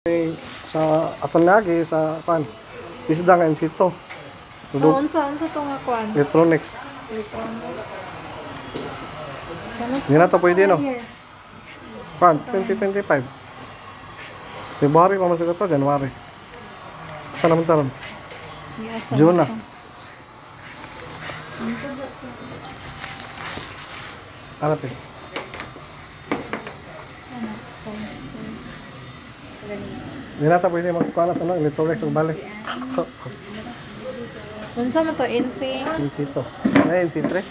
sa aton lagi sa kan isda nga insito. Unsa to nga kuan? Electronics. Hindi na to pwede no? Kan 2025. February pa man siguro to, January. Sa naman taron? June na. Arap eh. Hindi na to pwede magkuha na sa electronics ng balik. Unsa man to NC? Insito. Na NC3.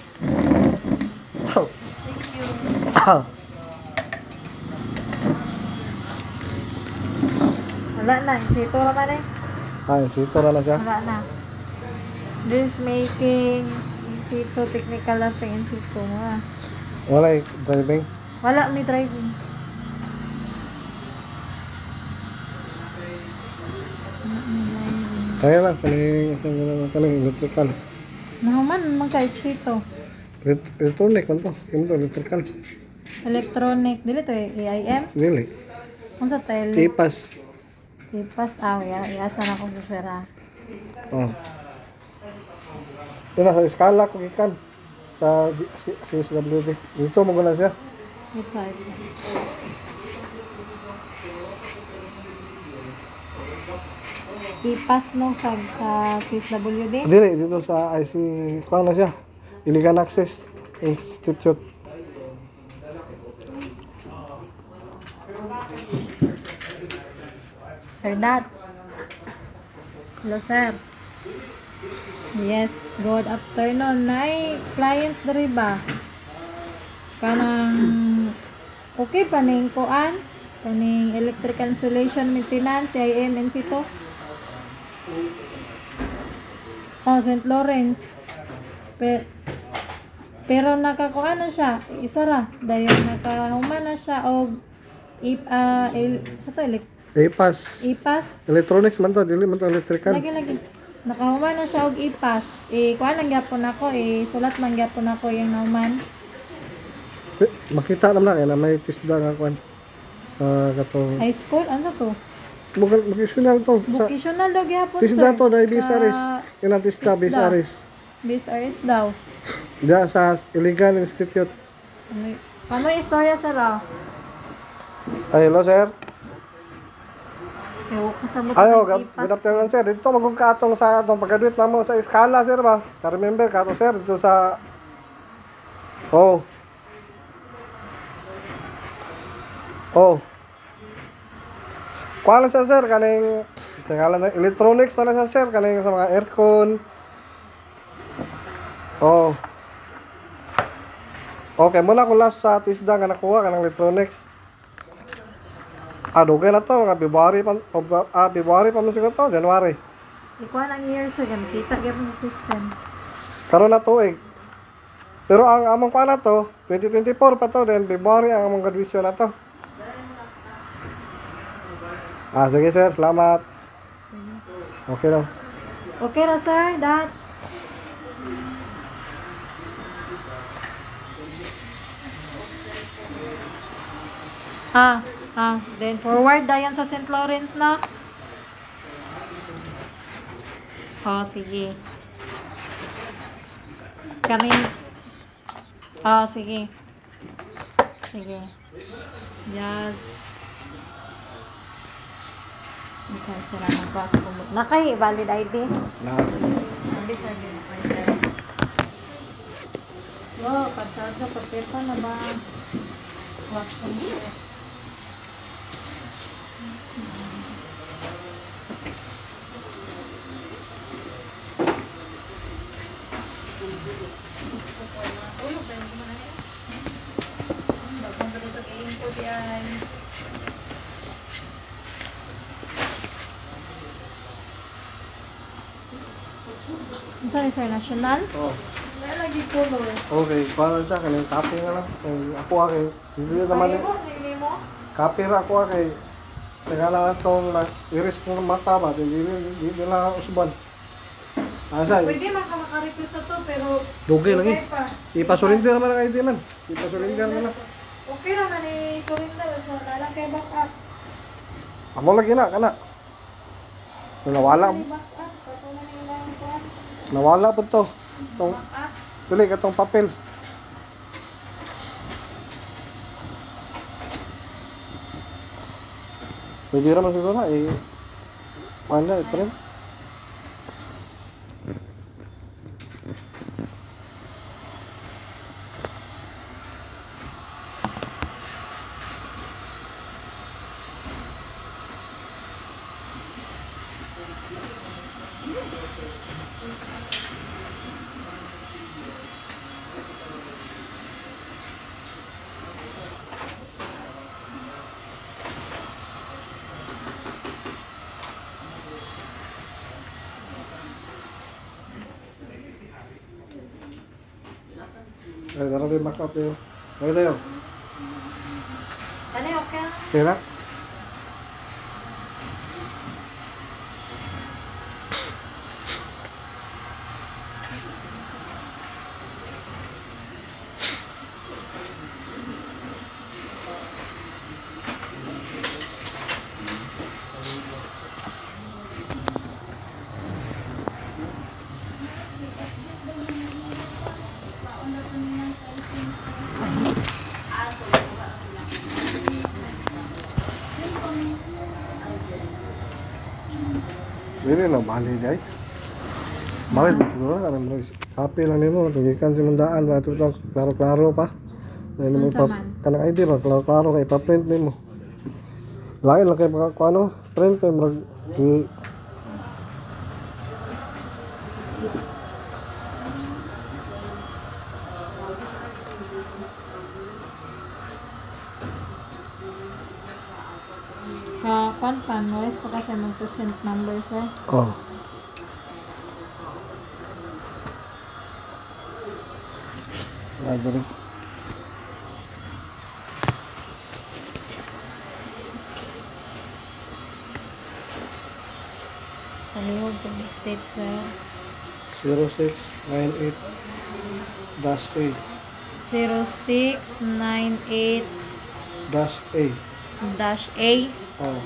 Wala na, insito naman eh. Insito na siya. Wala na. This making insito, technical lang pang insito ha. Wala driving. Wala may driving. Kaya lang, kaning electrical. Naman, magka-insito. Electronic man to. Yung to, electrical. Electronic. Dili to eh, AIM? Dili. Unsa tele? Tipas. Tipas. Iasa na ko sa sira. Oh. Ito na, sa skala ko ikan. Sa CSWD. Dito mo na siya. Which side? Tipas no sa CSWD? Dili, dito sa IC, kuha na siya. Illegal Access Institute. Sir Dats. Hello sir. Yes, good afternoon. Nay, client diri ba? Kanang okay pa ning kuan? Kaning electrical installation maintenance CIM insito? Oh, St. Lawrence. Pero nakakuha na siya. Isa ra. Dayon nakahuma na siya og sa to IPAS. IPAS. Electronics man to, dili man to electrical. Lagi. Nakahuma na siya og IPAS. Kuha lang gyapon ako. Sulat man gyapon ako yung nauman. Makita naman na may tisda nga kuan. Kato. High school? Ano to? Vocational to. Vocational daw gyapon Tisda sir. to, dahil BSRS. Yung ang tisda, BSRS. BSRS daw. Diyan sa Illegal Institute. Ano yung istorya sir ah? Ay, hello sir. Kasabot Ayo, good afternoon sir. Dito magkakatong sa atong paggraduate namo sa Escala sir ba? Ka-remember ka to sir dito sa Oh. Kuha na siya sir kaning sa ngalan ng electronics na siya sir kaning sa mga aircon. Oh. Okay, muna ko last sa tisda nga nakuha kanang electronics. Dugay na to, mga February pa man siguro to, January. Ikuha ng year sir, kita gyapon sa system. Karon na tuig. Pero ang among kuha na to, 2024 pa to, then February ang among graduation na to. Sige sir, salamat. Okay lang. Okay na sir, that. Then forward dayan sa St. Lawrence na. Sige. Kami. Sige. Sige. Yes. Okay, sila magkuha sa kumot. Nakay, valid ID? Sabi sir, nakay sir. Pagsarga, pagpepa na ba? Watch ko sir. Saan sir? National? Lagi color. Okay, para siya kaning copy nga lang. Ako kay hindi naman copy ra ako kay tagala atong iris ng mata ba hindi nila usban. Pwede maka-request na to pero dugay lagi. Ipasurrender naman ang ID man. Ipasurrender naman. Okay naman surrender so nalang kay backup. Amo lagi na, kana. Nawala. Nawala po to. Itong, dili, katong papel. Pwede naman siguro na, wala, print. Ay, darating yung backup tayo. Okay tayo. Ano okay? Okay na? Dili na bali guys. Bakit ba siguro? Happy lang nimo. Tugikan si Mundaan. Bakit ito klaro-klaro pa. Dahil mo kanang ID ba? Klaro-klaro kay pa-print nimo. Lain lang kay kung ano. Print kay marag Kwan pa, noise pa kasi mag-present number, sir. oh. Ay, dali. Palihog ko date, sir. 0698-A 0698-A. Oh.